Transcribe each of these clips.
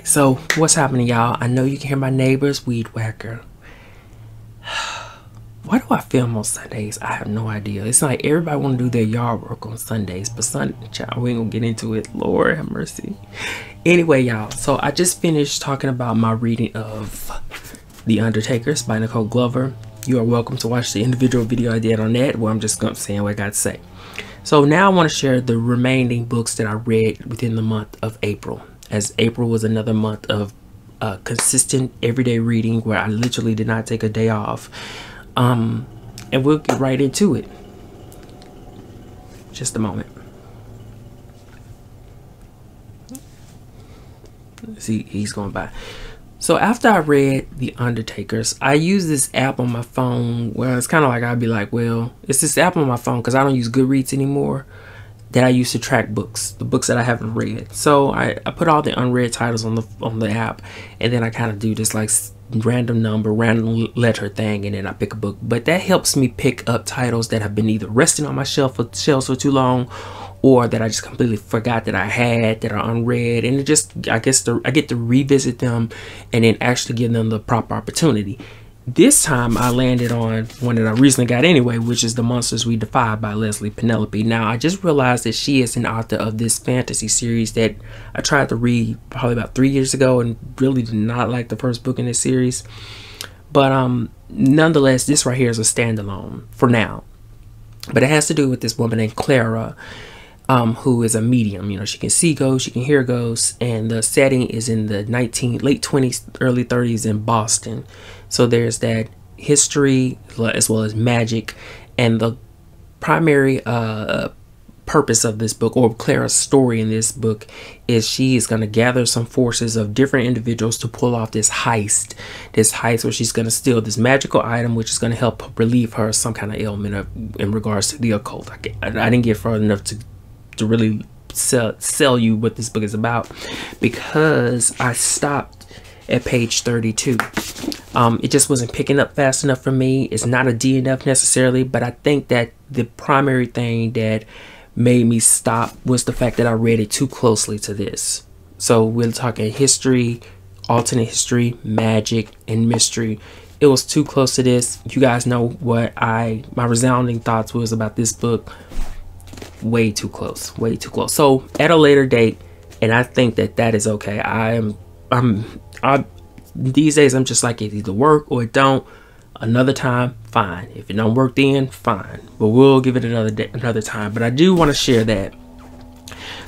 So what's happening, y'all? I know you can hear my neighbor's weed whacker. Why do I film on Sundays? I have no idea. It's like everybody want to do their yard work on Sundays, but child, we ain't gonna get into it. Lord have mercy. Anyway, y'all, so I just finished talking about my reading of The Undertakers by Nicole Glover. You are welcome to watch the individual video I did on that, where I'm just gonna say what I got to say. So now I want to share the remaining books that I read within the month of April, as April was another month of consistent everyday reading where I literally did not take a day off. And we'll get right into it. Just a moment. See, he's going by. So after I read The Undertakers, I use this app on my phone where it's kind of like I'd be like, well, it's this app on my phone because I don't use Goodreads anymore, that I use to track books, the books that I haven't read. So I put all the unread titles on the app, and then I kind of do this like random number, random letter thing, and then I pick a book. But that helps me pick up titles that have been either resting on my shelves for too long, or that I just completely forgot that I had, that are unread, and it just, I get to revisit them and then actually give them the proper opportunity. This time I landed on one that I recently got anyway, which is The Monsters We Defyed by Leslie Penelope. Now, I just realized that she is an author of this fantasy series that I tried to read probably about 3 years ago and really did not like the first book in this series. But nonetheless, this right here is a standalone for now. But it has to do with this woman named Clara, who is a medium. You know, she can see ghosts, she can hear ghosts, and the setting is in the late 20s, early 30s in Boston. So there's that history as well as magic, and the primary purpose of this book, or Clara's story in this book, is she is going to gather some forces of different individuals to pull off this heist where she's going to steal this magical item, which is going to help relieve her of some kind of ailment in regards to the occult. I didn't get far enough to really sell you what this book is about, because I stopped at page 32. It just wasn't picking up fast enough for me. It's not a DNF necessarily, but I think that the primary thing that made me stop was the fact that I read it too closely to this. So we're talking history, alternate history, magic, and mystery. It was too close to this. You guys know what my resounding thoughts was about this book. Way too close, way too close. So at a later date, and I think that is okay. These days I'm just like, it either work or it don't. Another time, fine. If it don't work then, fine. But we'll give it another time. But I do want to share that.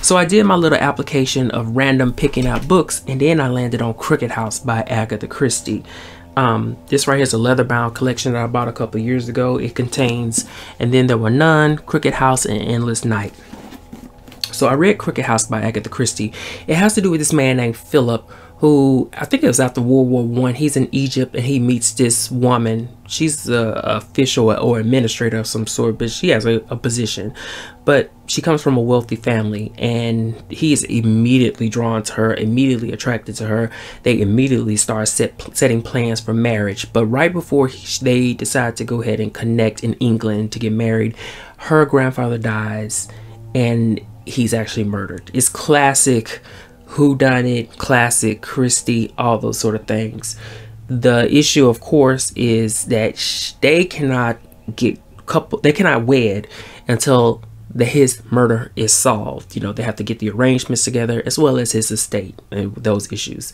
So I did my little application of random picking out books, and then I landed on Crooked House by Agatha Christie. This right here is a leather-bound collection that I bought a couple years ago. It contains And Then There Were None, Crooked House, and Endless Night. So I read Crooked House by Agatha Christie. It has to do with this man named Philip, who, I think it was after World War I. He's in Egypt and he meets this woman. She's the official or administrator of some sort, but she has a position. But she comes from a wealthy family, and he is immediately drawn to her, immediately attracted to her. They immediately start setting plans for marriage. But right before they decide to go ahead and connect in England to get married, her grandfather dies and he's actually murdered. It's classic whodunit, classic Christie, all those sort of things. The issue, of course, is that they cannot wed until his murder is solved. You know, they have to get the arrangements together as well as his estate and those issues.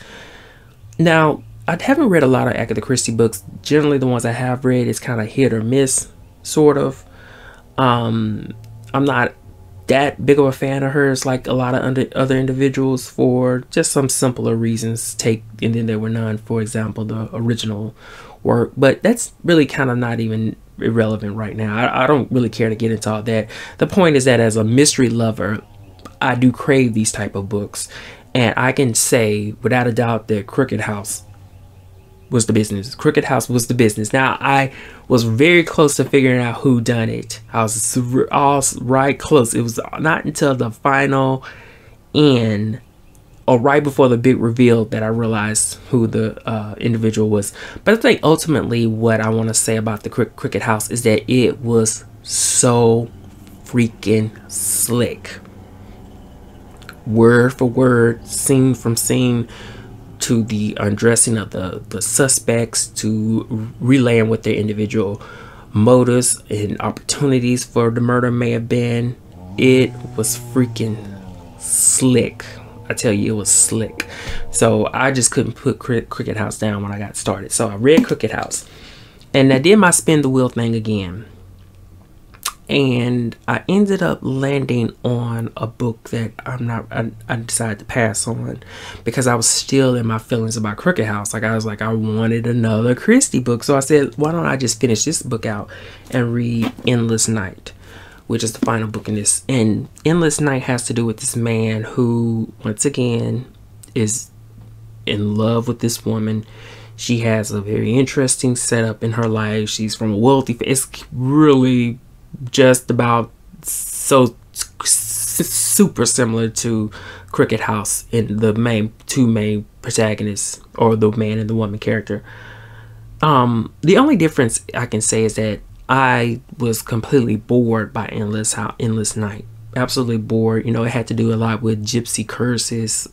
Now, I haven't read a lot of Agatha Christie books. Generally, the ones I have read is kind of hit or miss, sort of. I'm not that big of a fan of hers like a lot of other individuals, for just some simpler reasons. Take And Then There Were None, for example, the original work. But that's really kind of not even irrelevant right now. I don't really care to get into all that. The point is that as a mystery lover, I do crave these type of books, and I can say without a doubt that Crooked House was the business. Crooked House was the business. Now, I was very close to figuring out who done it. I was all right close. It was not until the final end, or right before the big reveal, that I realized who the individual was. But I think ultimately what I want to say about the Crooked House is that it was so freaking slick. Word for word, scene from scene, to the undressing of the suspects, to relaying what their individual motives and opportunities for the murder may have been. It was freaking slick. I tell you, it was slick. So I just couldn't put Cricket House down when I got started. So I read Cricket House, and I did my spin the wheel thing again. And I ended up landing on a book that I decided to pass on because I was still in my feelings about Cricket House. Like, I was like, I wanted another Christie book. So I said, why don't I just finish this book out and read Endless Night, which is the final book in this. And Endless Night has to do with this man who, once again, is in love with this woman. She has a very interesting setup in her life. She's from a wealthy, it's really just about so super similar to Cricket House in the two main protagonists, or the man and the woman character. The only difference I can say is that I was completely bored by Endless Night. Absolutely bored. You know, it had to do a lot with gypsy curses.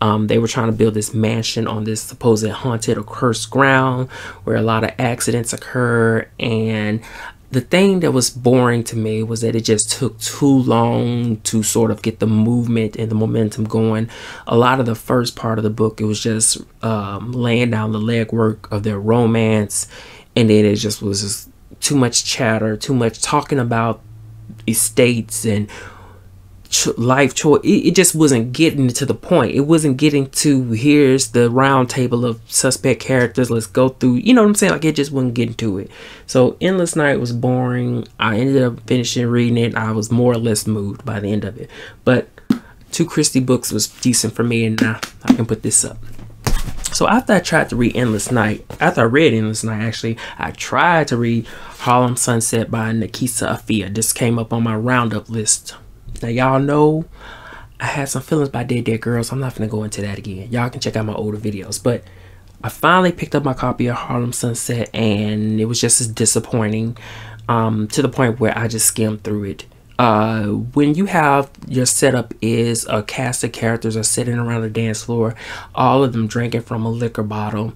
They were trying to build this mansion on this supposed haunted or cursed ground where a lot of accidents occur. And the thing that was boring to me was that it just took too long to sort of get the movement and the momentum going. A lot of the first part of the book, it was just laying down the legwork of their romance. And then it just was just too much chatter, too much talking about estates and life choice. It just wasn't getting to the point. It wasn't getting to, here's the round table of suspect characters, let's go through, you know what I'm saying? Like, it just wasn't getting to it. So Endless Night was boring. I ended up finishing reading it. I was more or less moved by the end of it, but 2 Christie books was decent for me, and now I can put this up. So after I tried to read Endless Night, after I read Endless Night, actually, I tried to read Harlem Sunset by Nikisa Afia. This came up on my roundup list. Now, y'all know I had some feelings about Dead Girls. I'm not going to go into that again. Y'all can check out my older videos. But I finally picked up my copy of Harlem Sunset, and it was just as disappointing to the point where I just skimmed through it. When you have your setup is a cast of characters are sitting around the dance floor, all of them drinking from a liquor bottle.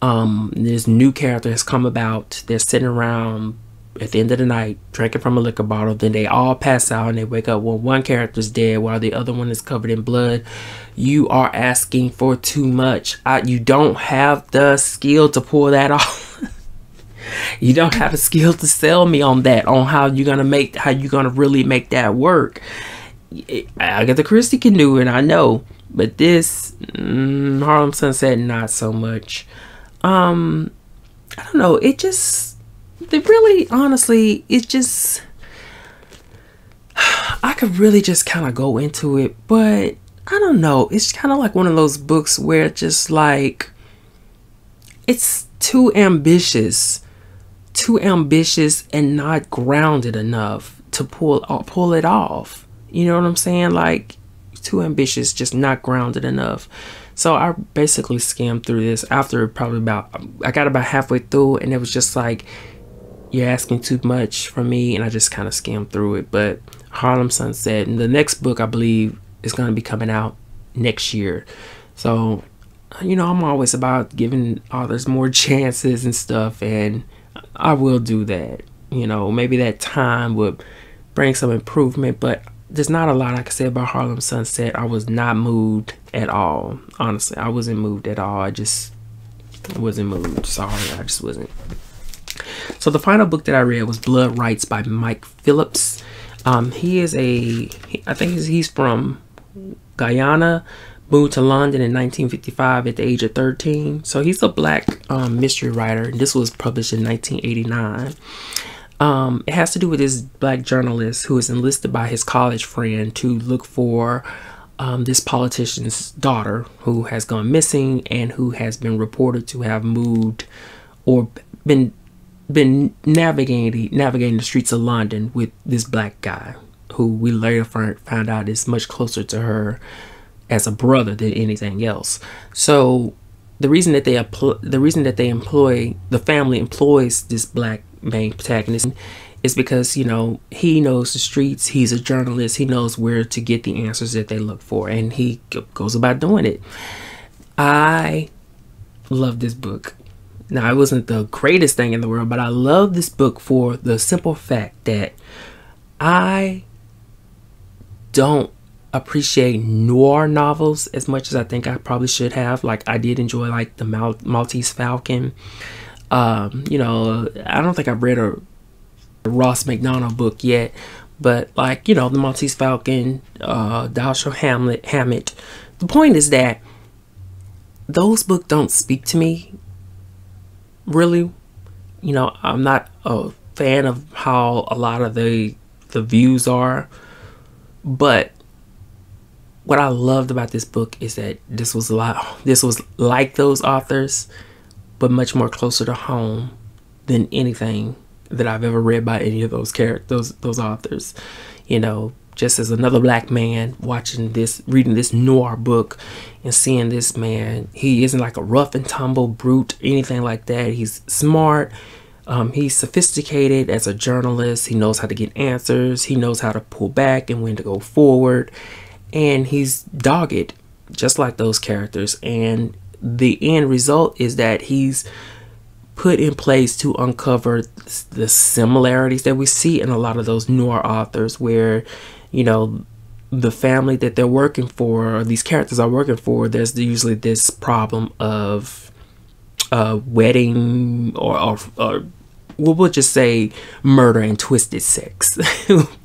This new character has come about. They're sitting around at the end of the night drinking from a liquor bottle. Then they all pass out and they wake up when one character's dead while the other one is covered in blood. You are asking for too much. You don't have the skill to pull that off. You don't have the skill to sell me on that, on how you're gonna really make that work. Agatha Christie can do it, I know, but this Harlem Sunset, not so much. I don't know, honestly, it just, I could really just kind of go into it, but I don't know, it's kind of like one of those books where just like, it's too ambitious and not grounded enough to pull it off. You know what I'm saying? Like, too ambitious, just not grounded enough. So I basically skimmed through this after I got about halfway through, and it was just like, you're asking too much from me, and I just kind of skimmed through it. But Harlem Sunset, and the next book I believe is going to be coming out next year. So, you know, I'm always about giving authors more chances and stuff, and I will do that. You know, maybe that time would bring some improvement, but there's not a lot I can say about Harlem Sunset. I was not moved at all. Honestly, I wasn't moved at all. I wasn't moved. Sorry, I just wasn't. So the final book that I read was Blood Rights by Mike Phillips. I think he's from Guyana, moved to London in 1955 at the age of 13. So he's a black mystery writer. This was published in 1989. It has to do with this black journalist who is enlisted by his college friend to look for this politician's daughter who has gone missing and who has been reported to have moved or been navigating the streets of London with this black guy who we later found out is much closer to her as a brother than anything else. So the reason that the family employs this black main protagonist is because, you know, he knows the streets, he's a journalist, he knows where to get the answers that they look for, and he goes about doing it. I love this book. Now, it wasn't the greatest thing in the world, but I love this book for the simple fact that I don't appreciate noir novels as much as I think I probably should have. Like, I did enjoy like the Maltese Falcon. You know, I don't think I've read a Ross McDonald book yet, but like, you know, the Maltese Falcon, Dashiell Hammett. The point is that those books don't speak to me, really. You know, I'm not a fan of how a lot of the views are, but what I loved about this book is that this was like those authors, but much more closer to home than anything that I've ever read by any of those characters, those authors. You know, just as another black man watching this, reading this noir book and seeing this man, he isn't like a rough and tumble brute, anything like that. He's smart. He's sophisticated as a journalist. He knows how to get answers. He knows how to pull back and when to go forward. And he's dogged, just like those characters. And the end result is that he's put in place to uncover the similarities that we see in a lot of those noir authors, where, you know, the family that they're working for, or these characters are working for, there's usually this problem of wedding or we'll just say murder and twisted sex.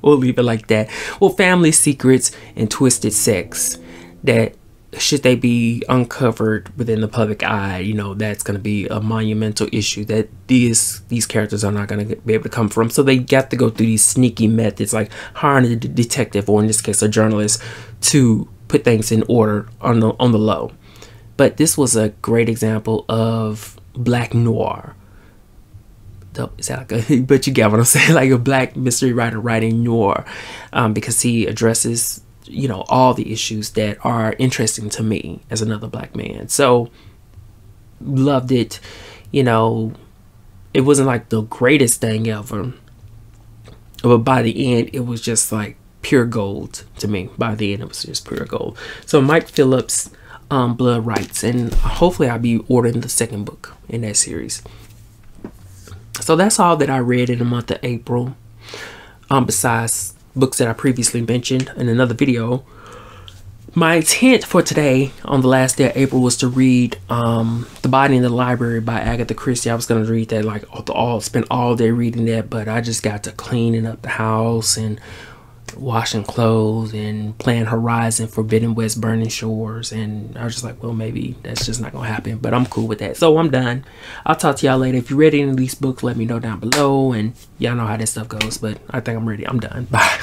We'll leave it like that. Well, family secrets and twisted sex that, should they be uncovered within the public eye, you know, that's going to be a monumental issue that these characters are not going to be able to come from. So they got to go through these sneaky methods, like hiring a detective, or in this case a journalist, to put things in order on the low. But this was a great example of black noir. Is that like a, but you get what I'm saying, like a black mystery writer writing noir, because he addresses, you know, all the issues that are interesting to me as another black man. So loved it. You know, it wasn't like the greatest thing ever, but by the end it was just like pure gold to me. By the end it was just pure gold. So Mike Phillips, Blood Rights, and hopefully I'll be ordering the second book in that series. So that's all that I read in the month of April, besides books that I previously mentioned in another video. My intent for today, on the last day of April, was to read The Body in the Library by Agatha Christie. I was going to read that, like, spend all day reading that, but I just got to cleaning up the house and washing clothes and playing Horizon Forbidden West Burning Shores, and I was just like, well, maybe that's just not gonna happen, but I'm cool with that. So I'm done. I'll talk to y'all later. If you read any of these books, let me know down below, and y'all know how that stuff goes, but I think I'm ready. I'm done. Bye.